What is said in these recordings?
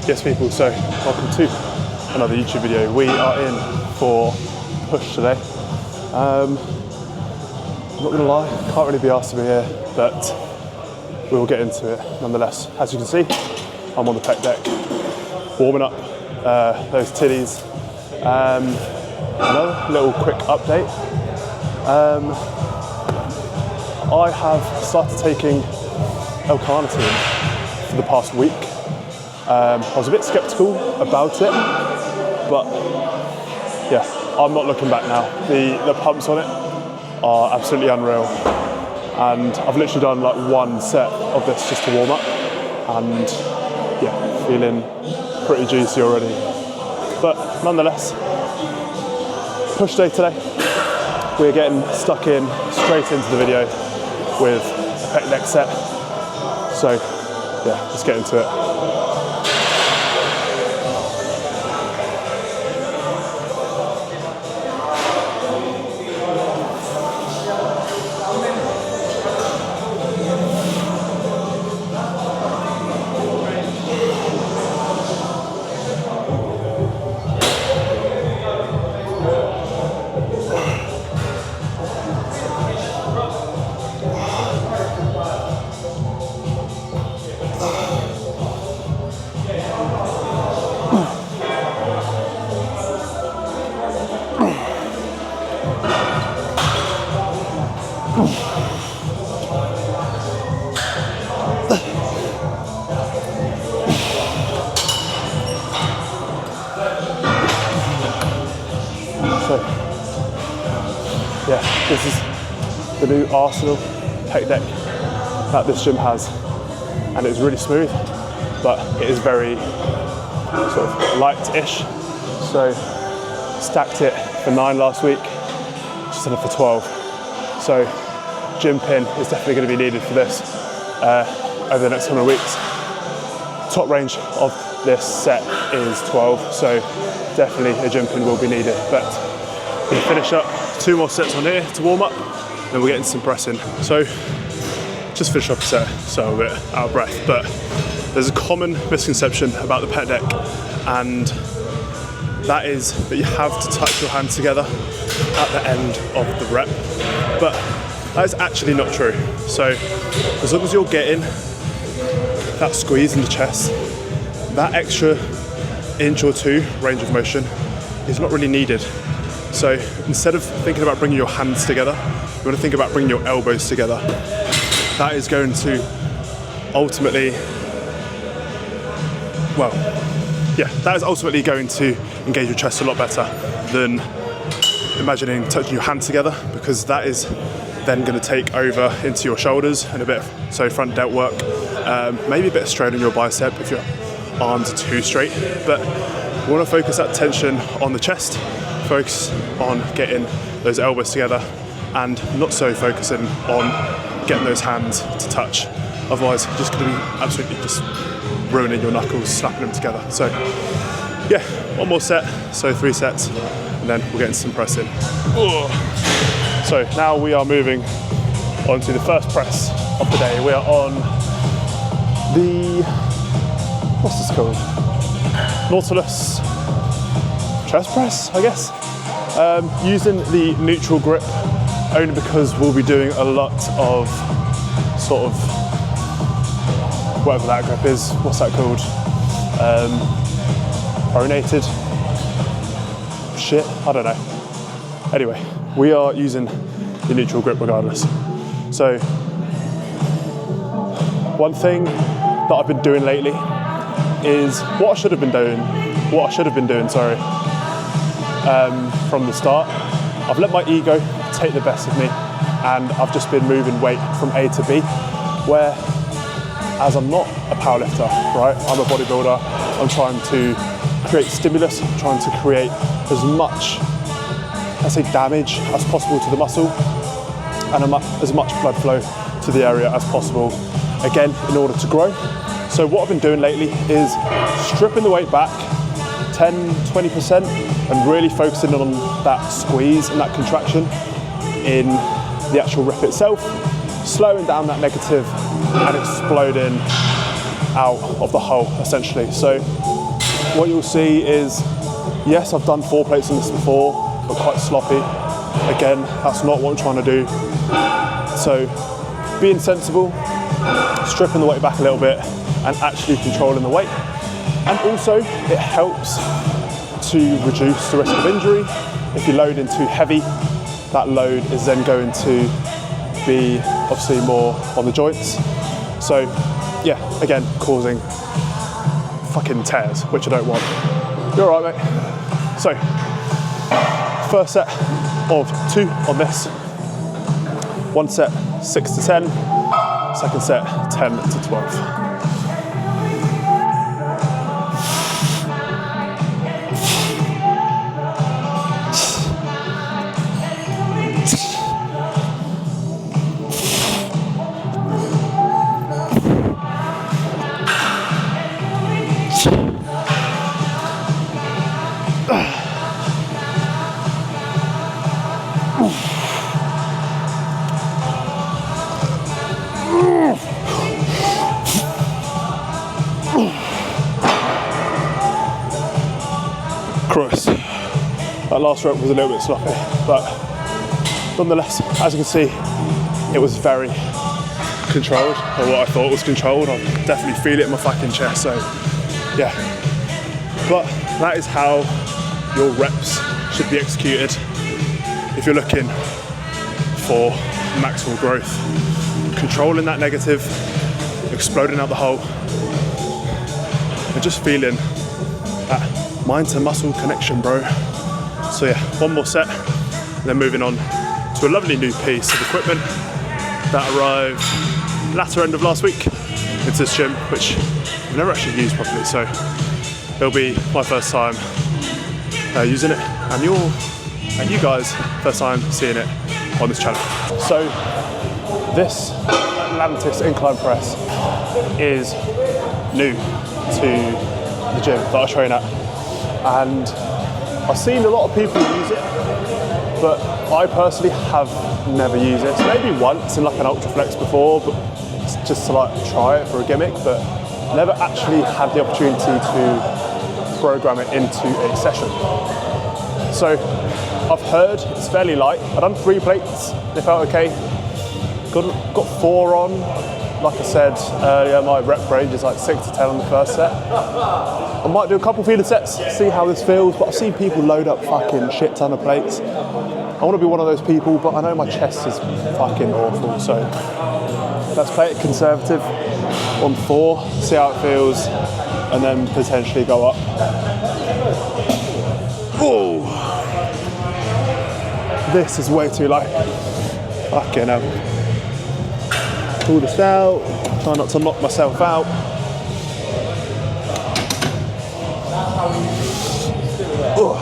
Yes people, so welcome to another YouTube video. We are in for push today. I'm not gonna lie, can't really be asked to be here, but we will get into it nonetheless. As you can see, I'm on the pec deck, warming up those titties. Another little quick update. I have started taking L-carnitine for the past week. I was a bit skeptical about it, but yeah, I'm not looking back now. The pumps on it are absolutely unreal, and I've literally done like one set of this just to warm up, and yeah, feeling pretty juicy already. But nonetheless, push day today. We're getting stuck in straight into the video with a pec deck set. So yeah, let's get into it. So, yeah, this is the new Arsenal pec deck that this gym has, and it's really smooth, but it is very sort of light-ish. So, stacked it for 9 last week, just done it for 12. So, gym pin is definitely going to be needed for this over the next couple of weeks. Top range of this set is 12, so definitely a gym pin will be needed. But we'll finish up 2 more sets on here to warm up, then we'll get into some pressing. So just finish up a set, so I'm a bit out of breath, but there's a common misconception about the pec deck, and that is that you have to touch your hands together at the end of the rep, but that is actually not true. So as long as you're getting that squeeze in the chest, that extra inch or 2 range of motion is not really needed. So instead of thinking about bringing your hands together, you want to think about bringing your elbows together. That is going to ultimately, well, yeah, that is ultimately going to engage your chest a lot better than imagining touching your hands together, because that is then going to take over into your shoulders and a bit of front delt work, maybe a bit of strain on your bicep if your arms are too straight. But we want to focus that tension on the chest, focus on getting those elbows together, and not so focusing on getting those hands to touch. Otherwise, you're just going to be absolutely just ruining your knuckles, slapping them together. So yeah, 1 more set, so 3 sets, and then we'll get into some pressing. So now we are moving on to the first press of the day. We are on the, what's this called? Nautilus chest press, I guess. Using the neutral grip, only because we'll be doing a lot of sort of, whatever that grip is, what's that called? Pronated shit, I don't know. Anyway, we are using the neutral grip regardless. So, one thing that I've been doing lately is what I should have been doing, from the start. I've let my ego take the best of me, and I've just been moving weight from A to B, where as I'm not a powerlifter, right? I'm a bodybuilder. I'm trying to create stimulus, trying to create as much, let's say, damage as possible to the muscle, and as much blood flow to the area as possible, again, in order to grow. So what I've been doing lately is stripping the weight back 10, 20%, and really focusing on that squeeze and that contraction in the actual rep itself, slowing down that negative and exploding out of the hole, essentially. So what you'll see is, yes, I've done 4 plates on this before, but quite sloppy. Again, that's not what I'm trying to do. So being sensible, stripping the weight back a little bit, and actually controlling the weight. And also, it helps to reduce the risk of injury. If you're loading too heavy, that load is then going to be obviously more on the joints. So yeah, again, causing fucking tears, which I don't want. You're all right, mate. So, first set of 2 on this. One set 6 to 10, second set 10 to 12. Christ, that last rope was a little bit sloppy, but nonetheless, as you can see, it was very controlled, or what I thought was controlled. I definitely feel it in my fucking chest, so yeah. But that is how your reps should be executed if you're looking for maximal growth. Controlling that negative, exploding out the hole, and just feeling that mind to muscle connection, bro. So yeah, 1 more set, and then moving on to a lovely new piece of equipment that arrived latter end of last week into this gym, which I've never actually used properly, so it'll be my first time using it, and you guys first time seeing it on this channel. So this Atlantis incline press is new to the gym that I train at, and I've seen a lot of people use it, but I personally have never used it. So maybe once in like an ultra flex before, but just to like try it for a gimmick, but never actually had the opportunity to program it into a session. So I've heard it's fairly light. I've done 3 plates, they felt okay. Got 4 on. Like I said earlier, my rep range is like 6 to 10 on the first set. I might do a couple feeder sets, see how this feels, but I've seen people load up fucking shit ton of plates. I want to be one of those people, but I know my chest is fucking awful, so let's play it conservative on 4, see how it feels, and then potentially go up. Oh, this is way too low. Fucking hell. Pull this out, try not to knock myself out. Oh.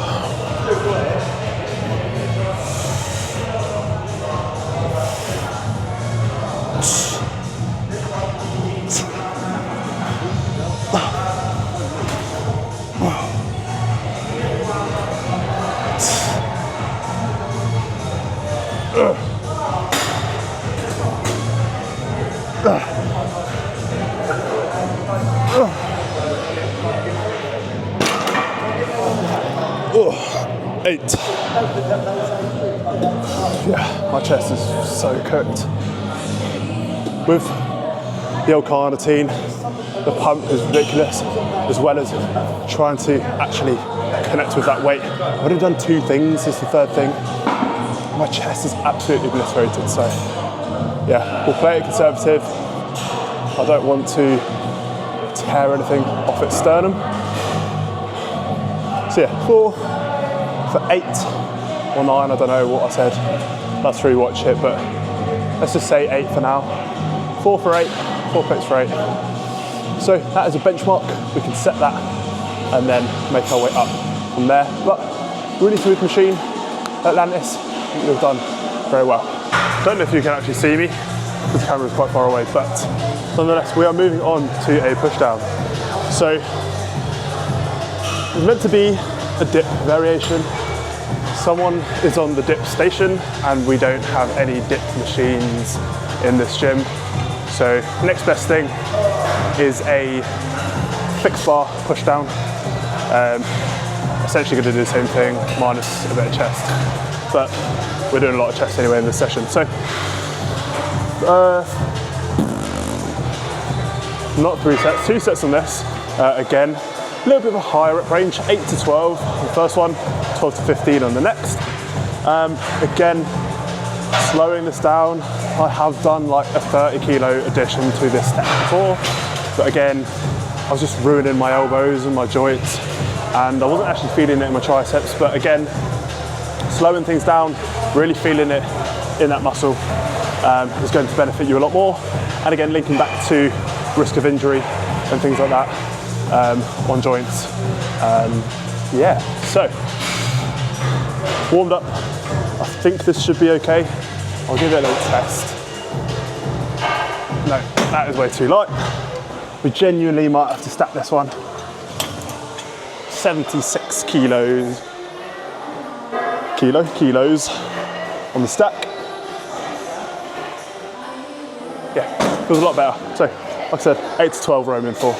Oh, 8. Yeah, my chest is so cooked. With the old carnitine, the pump is ridiculous, as well as trying to actually connect with that weight. I've already done 2 things, this is the 3rd thing. My chest is absolutely obliterated, so yeah, we'll play it conservative. I don't want to tear anything off its sternum. So yeah, 4 for 8 or 9, I don't know what I said. Let's rewatch it, but let's just say 8 for now. 4 for 8, 4 plates for 8. So that is a benchmark. We can set that and then make our way up from there. But really smooth machine, Atlantis, I think we've done very well. Don't know if you can actually see me, because the camera is quite far away, but nonetheless, we are moving on to a push down. So it's meant to be a dip variation. Someone is on the dip station and we don't have any dip machines in this gym. So next best thing is a fixed bar push down. Essentially going to do the same thing minus a bit of chest, but we're doing a lot of chest anyway in this session. So not 3 sets, 2 sets on this. Again, a little bit of a higher rep range, 8 to 12 on the first one, 12 to 15 on the next. Again, slowing this down. I have done like a 30 kilo addition to this step before, but again, I was just ruining my elbows and my joints, and I wasn't actually feeling it in my triceps. But again, slowing things down, really feeling it in that muscle is going to benefit you a lot more. And again, linking back to risk of injury and things like that on joints. Yeah, so warmed up. I think this should be okay. I'll give it a little test. No, that is way too light. We genuinely might have to stack this one. 76 kilos on the stack. Yeah, feels a lot better. So, like I said, 8 to 12 roaming for.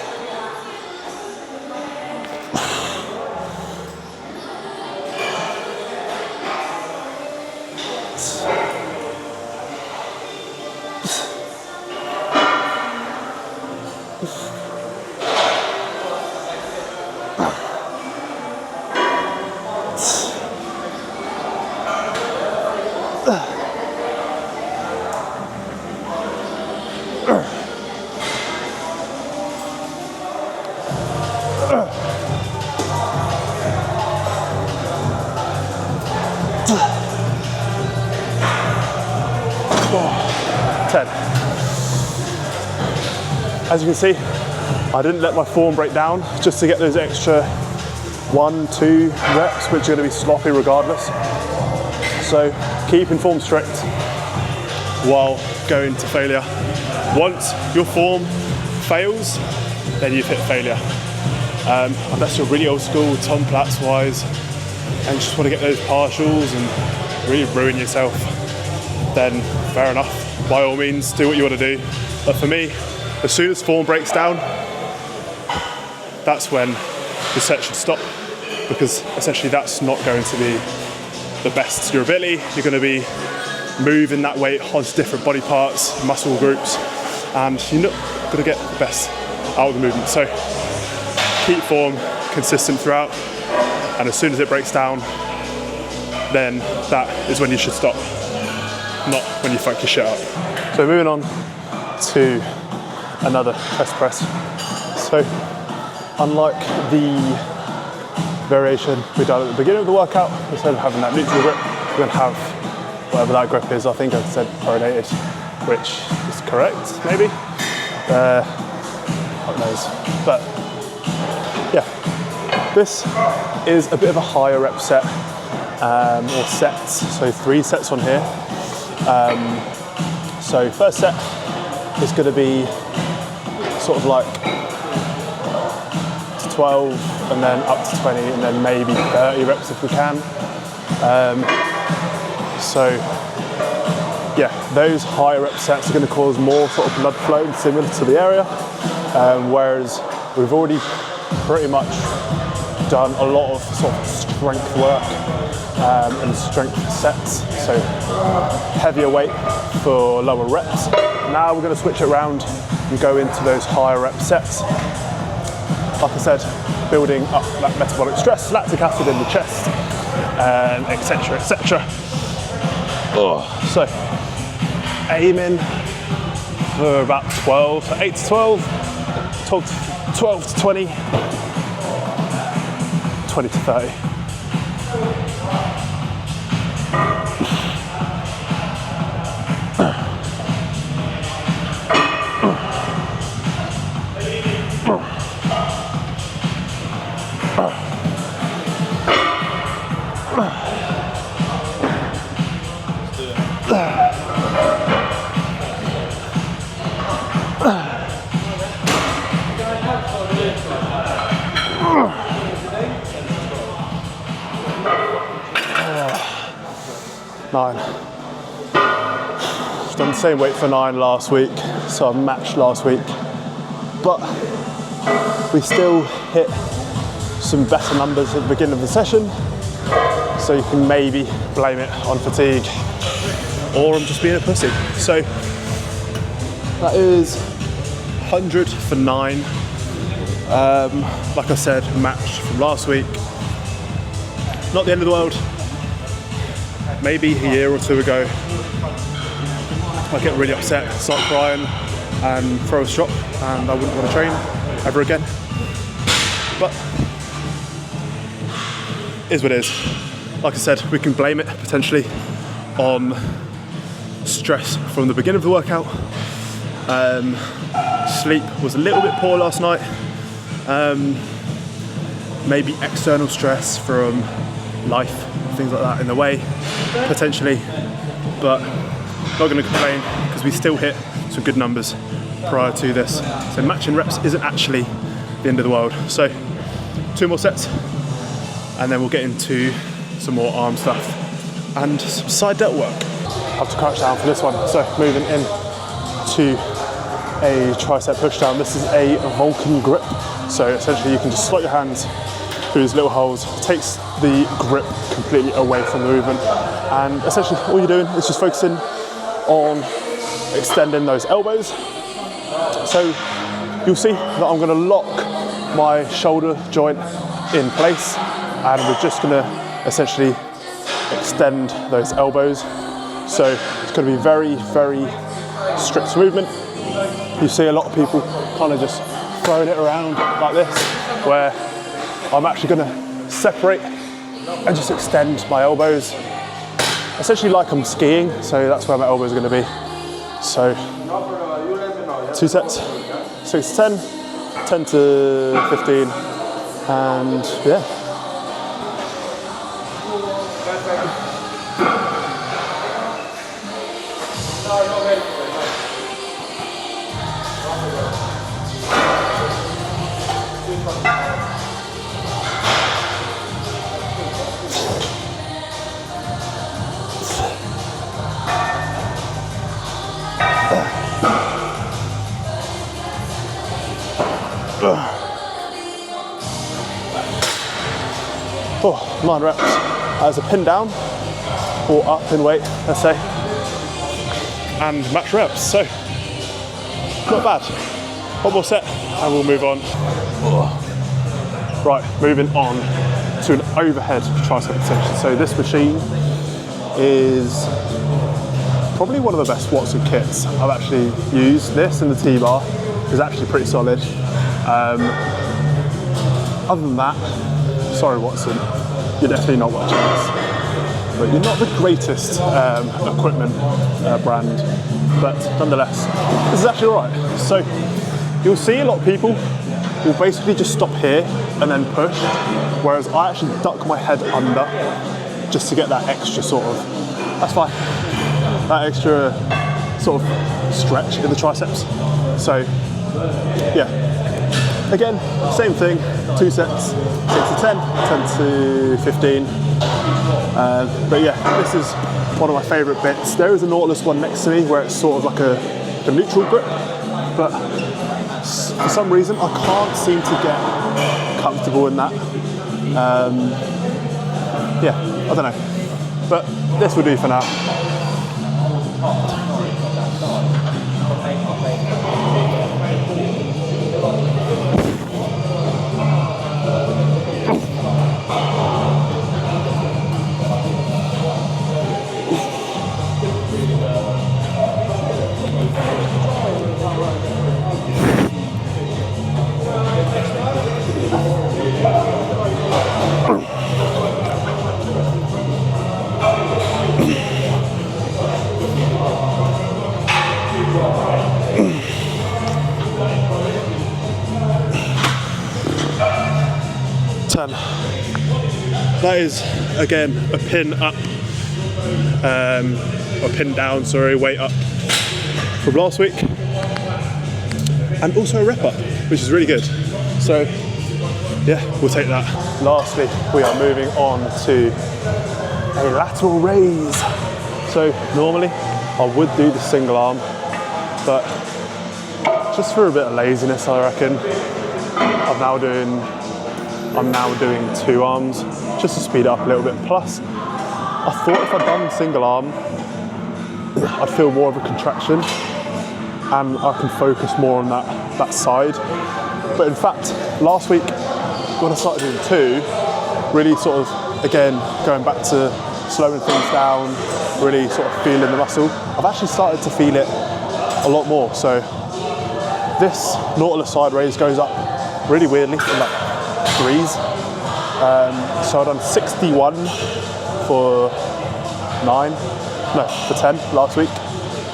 As you can see, I didn't let my form break down just to get those extra 1-2 reps, which are going to be sloppy regardless. So keeping form strict while going to failure. Once your form fails, then you've hit failure. Unless you're really old school, Tom Platz wise, and just want to get those partials and really ruin yourself, then fair enough. By all means, do what you want to do. But for me, as soon as form breaks down, that's when the set should stop, because essentially that's not going to be the best to your ability. You're going to be moving that weight onto different body parts, muscle groups, and you're not going to get the best out of the movement. So keep form consistent throughout, and as soon as it breaks down, then that is when you should stop, not when you fuck your shit up. So moving on to another chest press. So unlike the variation we done at the beginning of the workout, instead of having that neutral grip, we're going to have whatever that grip is. I think I said pronated, which is correct, maybe. Who knows? But yeah, this is a bit of a higher rep set, or sets. So 3 sets on here. So first set is going to be sort of like to 12 and then up to 20 and then maybe 30 reps if we can. So yeah, those higher rep sets are going to cause more sort of blood flow and stimulus to the area, whereas we've already pretty much done a lot of sort of strength work and strength sets, so heavier weight for lower reps. Now we're going to switch it around and go into those higher rep sets. Like I said, building up that metabolic stress, lactic acid in the chest, etc, etc. So aiming for about 12, so 8 to 12, 12 to 20, 20 to 30. Nine. Done the same weight for 9 last week, so I matched last week. but we still hit some better numbers at the beginning of the session. So you can maybe blame it on fatigue, or I'm just being a pussy. So that is 100 for 9. Like I said, match from last week. Not the end of the world. Maybe a year or two ago, I get really upset, start crying, and throw a strop, and I wouldn't want to train ever again. But it is what it is. Like I said, we can blame it potentially on stress from the beginning of the workout. Sleep was a little bit poor last night. Maybe external stress from life, things like that in the way, potentially, but not going to complain because we still hit some good numbers prior to this. So matching reps isn't actually the end of the world. So 2 more sets and then we'll get into some more arm stuff and some side delt work. I have to crouch down for this one. So moving in to a tricep push down. This is a Vulcan grip. So essentially you can just slot your hands through these little holes. It takes the grip completely away from the movement. And essentially all you're doing is just focusing on extending those elbows. So you'll see that I'm gonna lock my shoulder joint in place, and we're just gonna essentially extend those elbows. So it's gonna be very, very strict movement. You see a lot of people kind of just throwing it around like this, where I'm actually gonna separate and just extend my elbows, essentially like I'm skiing, so that's where my elbows are gonna be. So 2 sets, 6 to 10, 10 to 15, and yeah. Oh, 9 reps as a pin down or up in weight, let's say, and match reps. So not bad. 1 more set and we'll move on. Right, moving on to an overhead tricep extension. So this machine is probably one of the best Watson kits I've actually used. This and the T-bar is actually pretty solid. Other than that, sorry Watson, you're definitely not watching this, but you're not the greatest equipment brand, but nonetheless, this is actually all right. So you'll see a lot of people will basically just stop here and then push, whereas I actually duck my head under just to get that extra sort of, that's fine, that extra sort of stretch in the triceps. So yeah. Again, same thing, 2 sets, 6 to 10, 10 to 15. But yeah, this is one of my favourite bits. There is a Nautilus one next to me where it's sort of like a neutral grip, but for some reason I can't seem to get comfortable in that. Yeah, I don't know. But this will do for now. 10. That is, again, a pin up, or pin down, sorry, weight up from last week. And also a rep up, which is really good. So, yeah, we'll take that. Lastly, we are moving on to a lateral raise. So normally I would do the single arm, but just for a bit of laziness, I reckon. I'm now doing 2 arms just to speed it up a little bit. Plus, I thought if I'd done single arm, I'd feel more of a contraction and I can focus more on that side. But in fact, last week when I started doing 2, really sort of, again, going back to slowing things down, really sort of feeling the muscle, I've actually started to feel it a lot more. So this Nautilus side raise goes up really weirdly in like 3s. So I've done 61 for 10 last week.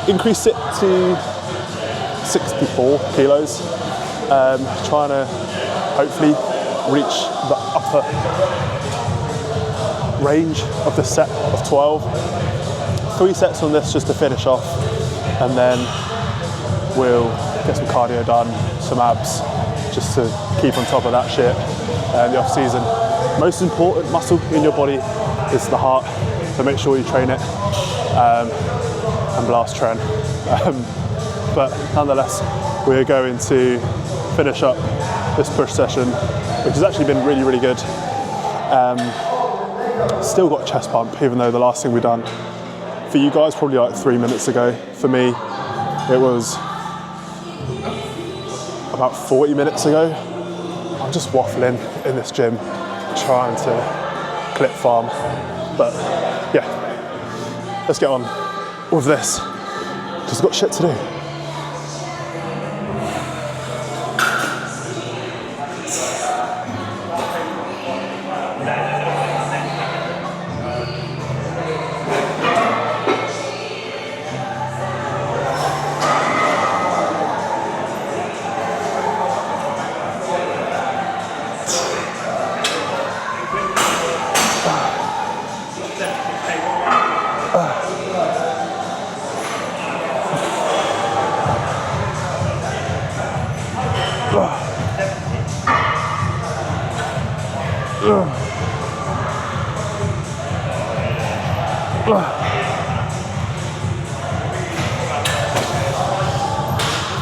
Increased it to 64 kilos. Trying to hopefully reach the upper range of the set of 12. 3 sets on this just to finish off, and then we'll get some cardio done, some abs, just to keep on top of that shit the off season. Most important muscle in your body is the heart, so make sure you train it and blast tren. But nonetheless, we're going to finish up this push session, which has actually been really, really good. Still got a chest pump, even though the last thing we've done for you guys probably like 3 minutes ago. For me, it was about 40 minutes ago. I'm just waffling in this gym, trying to clip farm. But yeah, let's get on with this, because I've got shit to do.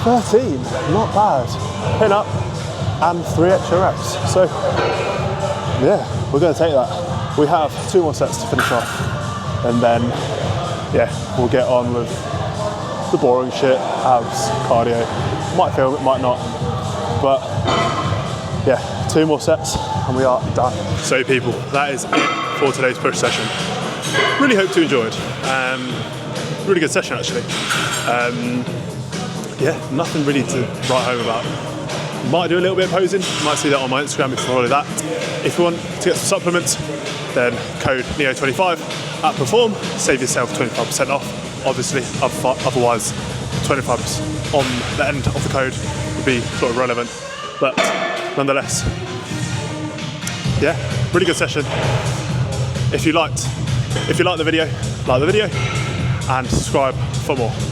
13, not bad. Pin up and 3 extra reps. So yeah, we're going to take that. We have 2 more sets to finish off, and then yeah, we'll get on with the boring shit, abs, cardio. Might film it, might not, but yeah, 2 more sets and we are done. So people, that is it for today's push session. Really hope you enjoyed. Really good session actually. Yeah, nothing really to write home about. Might do a little bit of posing, might see that on my Instagram if you follow that. If you want to get some supplements, then code NEO25 at Perform, save yourself 25% off. Obviously, otherwise 25% on the end of the code would be sort of relevant. But nonetheless, yeah, really good session. If you liked the video, like the video and subscribe for more.